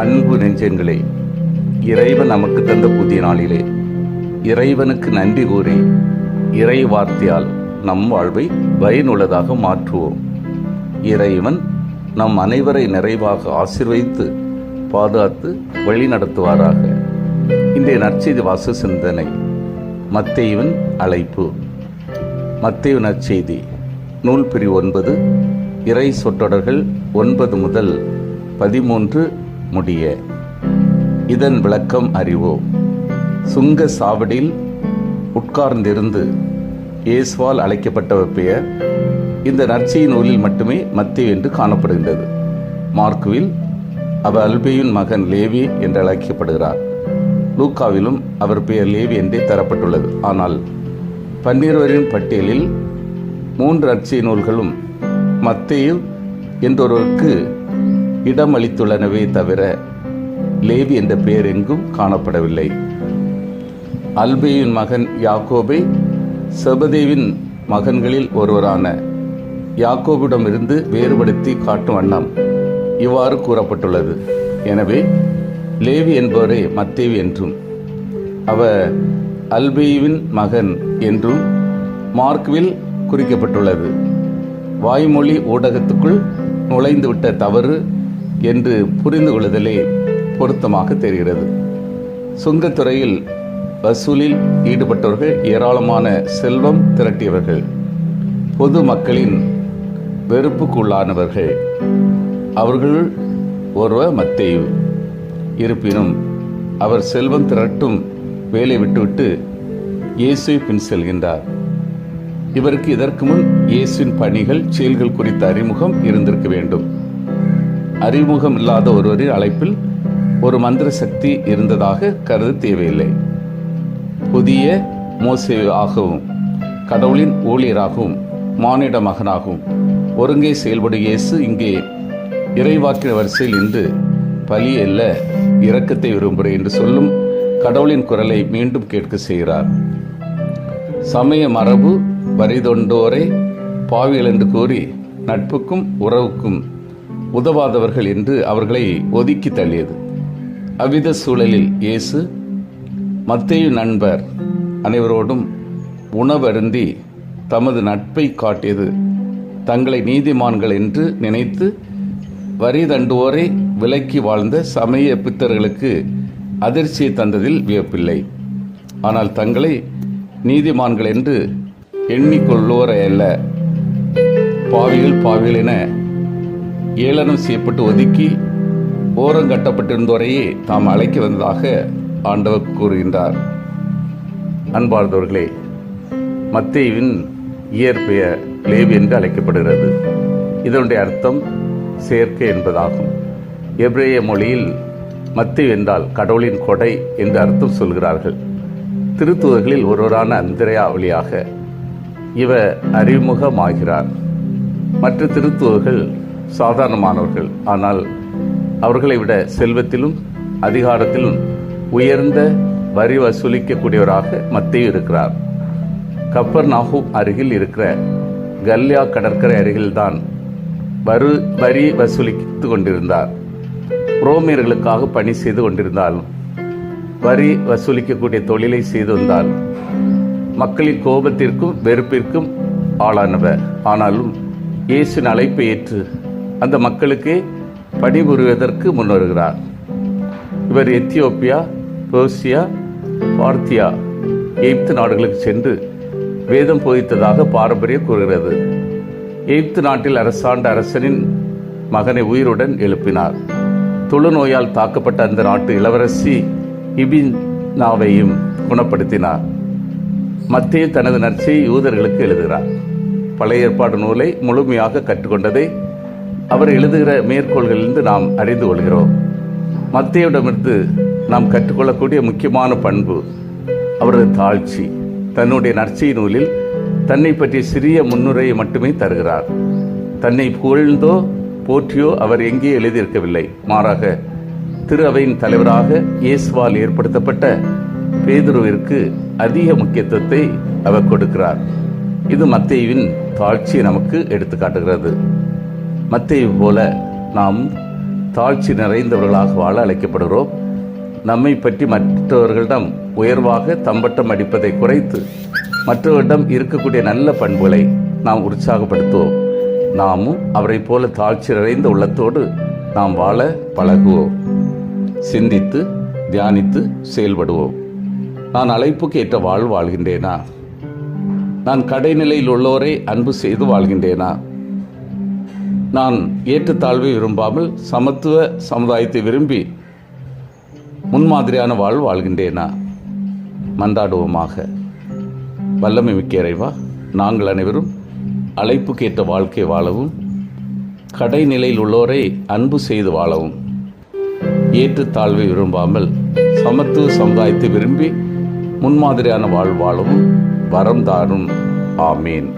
அன்பு நெஞ்சங்களே, இறைவன் நமக்கு தந்த புதிய நாளிலே இறைவனுக்கு நன்றி கூறி இறை வார்த்தையால் நம் வாழ்வை பயனுள்ளதாக மாற்றுவோம். இறைவன் நம் அனைவரை நிறைவாக ஆசீர்வதித்து பாதுகாத்து வழி நடத்துவாராக. இன்றைய நற்செய்தி வாச சிந்தனை மத்தேயுவின் அழைப்பு. மத்தேயு நற்செய்தி நூல் பிரிவு 9, இறை சொற்றொடர்கள் 9 முதல் 13 முடிய. இதன் விளக்கம் அறிவோம். சுங்க சாவடியில் உட்கார்ந்திருந்து இயேசுவால் அழைக்கப்பட்டவர் பெயர் இந்த நற்செய்தி நூலில் மட்டுமே மத்தேயு என்று காணப்படுகின்றது. மார்க்குவில் அவர் அல்பேயுவின் மகன் லேவி என்று அழைக்கப்படுகிறார். லூக்காவிலும் அவர் பெயர் லேவி என்றே தரப்பட்டுள்ளது. ஆனால் 12 பட்டியலில் 3 நற்செய்தி நூல்களும் மத்தேயு என்றொருவருக்கு இடம் அளித்துள்ளனவே தவிர லேவி என்ற பெயர் எங்கும் காணப்படவில்லை. அல்பேயுவின் மகன் யாக்கோபை செபதேவின் மகன்களில் ஒருவரான யாக்கோபிடமிருந்து வேறுபடுத்தி காட்டும் வண்ணம் இவ்வாறு கூறப்பட்டுள்ளது. எனவே லேவி என்பவரே மத்தேயு என்றும் அவர் அல்பேயுவின் மகன் என்றும் மார்க்குவில் குறிக்கப்பட்டுள்ளது. வாய்மொழி ஊடகத்துக்குள் நுழைந்துவிட்ட தவறு என்று புரிந்து கொள்ளுதலே பொருத்தமாக தெரிகிறது. சுங்கத்துறையில் வசூலில் ஈடுபட்டவர்கள் ஏராளமான செல்வம் திரட்டியவர்கள், பொது மக்களின் வெறுப்புக்குள்ளானவர்கள். அவர்கள் ஒருவர் மத்தேயு. இருப்பினும் அவர் செல்வம் திரட்டும் வேலை விட்டுவிட்டு இயேசுவை பின் செல்கின்றார். இவருக்கு இதற்கு முன் இயேசுவின் பணிகள் செயல்கள் குறித்த அறிமுகம் இருந்திருக்க வேண்டும். அறிமுகம் இல்லாத ஒருவரின் அழைப்பில் ஒரு மந்திர சக்தி இருந்ததாக கருத தேவையில்லை. புதிய மோசே ஆகவும் கடவுளின் ஊழியராகவும் மானிட மகனாகவும் ஒருங்கே செயல்படும் இயேசு இங்கே இறைவாக்கின வரிசையில் இன்று பலி அல்ல இரக்கத்தை விரும்புகிறேன் என்று சொல்லும் கடவுளின் குரலை மீண்டும் கேட்க செய்கிறார். சமய மரபு வரிதொண்டோரை பாவிகள் என்று கூறி நட்புக்கும் உறவுக்கும் உதவாதவர்கள் என்று அவர்களை ஒதுக்கி தள்ளியது. அவ்வித சூழலில் இயேசு மத்தேயு நண்பர் அனைவரோடும் உணவருந்தி தமது நட்பை காட்டியது தங்களை நீதிமான்கள் என்று நினைத்து வரி தண்டுவோரை விலக்கி வாழ்ந்த சமய பித்தர்களுக்கு அதிர்ச்சியை தந்ததில் வியப்பில்லை. ஆனால் தங்களை நீதிமான்கள் என்று எண்ணிக்கொள்வோரை அல்ல, பாவிகள் என ஏளனம் செய்யப்பட்டு ஒதுக்கி ஓரங்கட்டப்பட்டிருந்தோரையே தாம் அழைக்க வந்ததாக ஆண்டவர் கூறுகின்றார். அன்பார்ந்தவர்களே, மத்தேயுவின் இயற்பெயர் லேவி என்று அழைக்கப்படுகிறது. இதனுடைய அர்த்தம் சேர்க்கை என்பதாகும். எபிரேய மொழியில் மத்தேயு என்றால் கடவுளின் கொடை என்று அர்த்தம் சொல்கிறார்கள். திருத்தூதர்களில் ஒருவரான அந்திரேயா வழியாக இவர் அறிமுகமாகிறார். மற்ற திருத்தூதர்கள் சாதாரணமானவர்கள். ஆனால் அவர்களை விட செல்வத்திலும் அதிகாரத்திலும் உயர்ந்த வரி வசூலிக்கக்கூடியவராக மத்தேயு இருக்கிறார். கப்பர்நாகும் அருகில் இருக்கிற கல்லியா கடற்கரை அருகில்தான் வரி வசூலித்து கொண்டிருந்தார். ரோமியர்களுக்காக பணி செய்து கொண்டிருந்தாலும் வரி வசூலிக்கக்கூடிய தொழிலை செய்து வந்தால் மக்களின் கோபத்திற்கும் வெறுப்பிற்கும் ஆளானவர். ஆனாலும் இயேசுவின் அழைப்பை ஏற்று அந்த மக்களுக்கே பணிபுரிவதற்கு முன்வருகிறார். இவர் எத்தியோப்பியா, பெர்சியா, பார்த்தியா, எகிப்து நாடுகளுக்கு சென்று வேதம் போதித்ததாக பாரம்பரியம் கூறுகிறது. எகிப்து நாட்டில் அரசாண்ட அரசனின் மகனை உயிருடன் எழுப்பினார். தொழுநோயால் தாக்கப்பட்ட அந்த நாட்டு இளவரசி இபினாவையும் குணப்படுத்தினார். மத்தேயு தனது நற்செய்தியை யூதர்களுக்கு எழுதுகிறார். பழைய ஏற்பாடு நூலை முழுமையாக கற்றுக்கொண்டதை அவர் எழுதுகிற மேற்கோள்களிலிருந்து நாம் அறிந்து கொள்கிறோம். மத்தேயுவிடமிருந்து நாம் கற்றுக்கொள்ளக்கூடிய முக்கியமான பண்பு அவரது தாழ்ச்சி. தன்னுடைய நற்செய்தி நூலில் தன்னை பற்றிய சிறிய முன்னுரையை மட்டுமே தருகிறார். தன்னை புகழ்ந்தோ போற்றியோ அவர் எங்கே எழுதியிருக்கவில்லை. மாறாக திரு அவையின் தலைவராக இயேசுவால் ஏற்படுத்தப்பட்ட பேதுருவிற்கு அதிக முக்கியத்துவத்தை அவர் கொடுக்கிறார். இது மத்தேயுவின் தாழ்ச்சியை நமக்கு எடுத்து காட்டுகிறது. மத்தேயு போல நாம் தாழ்ச்சி நிறைந்தவர்களாக வாழ அழைக்கப்படுகிறோம். நம்மை பற்றி மற்றவர்களிடம் உயர்வாக தம்பட்டம் அடிப்பதை குறைத்து மற்றவர்களிடம் இருக்கக்கூடிய நல்ல பண்புகளை நாம் உற்சாகப்படுத்துவோம். நாமும் அவரை போல தாழ்ச்சி நிறைந்த உள்ளத்தோடு நாம் வாழ பழகுவோம். சிந்தித்து தியானித்து செயல்படுவோம். நான் அழைப்புக்கு ஏற்ற வாழ்கின்றேனா? நான் கடைநிலையில் உள்ளோரை அன்பு செய்து வாழ்கின்றேனா? நான் ஏற்றத்தாழ்வை விரும்பாமல் சமத்துவ சமுதாயத்தை விரும்பி முன்மாதிரியான வாழ்கின்றேனா? மன்றாடுவோமாக. வல்லமை மிக்க இறைவா, நாங்கள் அனைவரும் அழைப்புக்கேற்ற வாழ்க்கை வாழவும், கடைநிலையில் உள்ளோரை அன்பு செய்து வாழவும், ஏற்றத்தாழ்வை விரும்பாமல் சமத்துவ சமுதாயத்தை விரும்பி முன்மாதிரியான வாழவும் வரம் தாரும். ஆமீன்.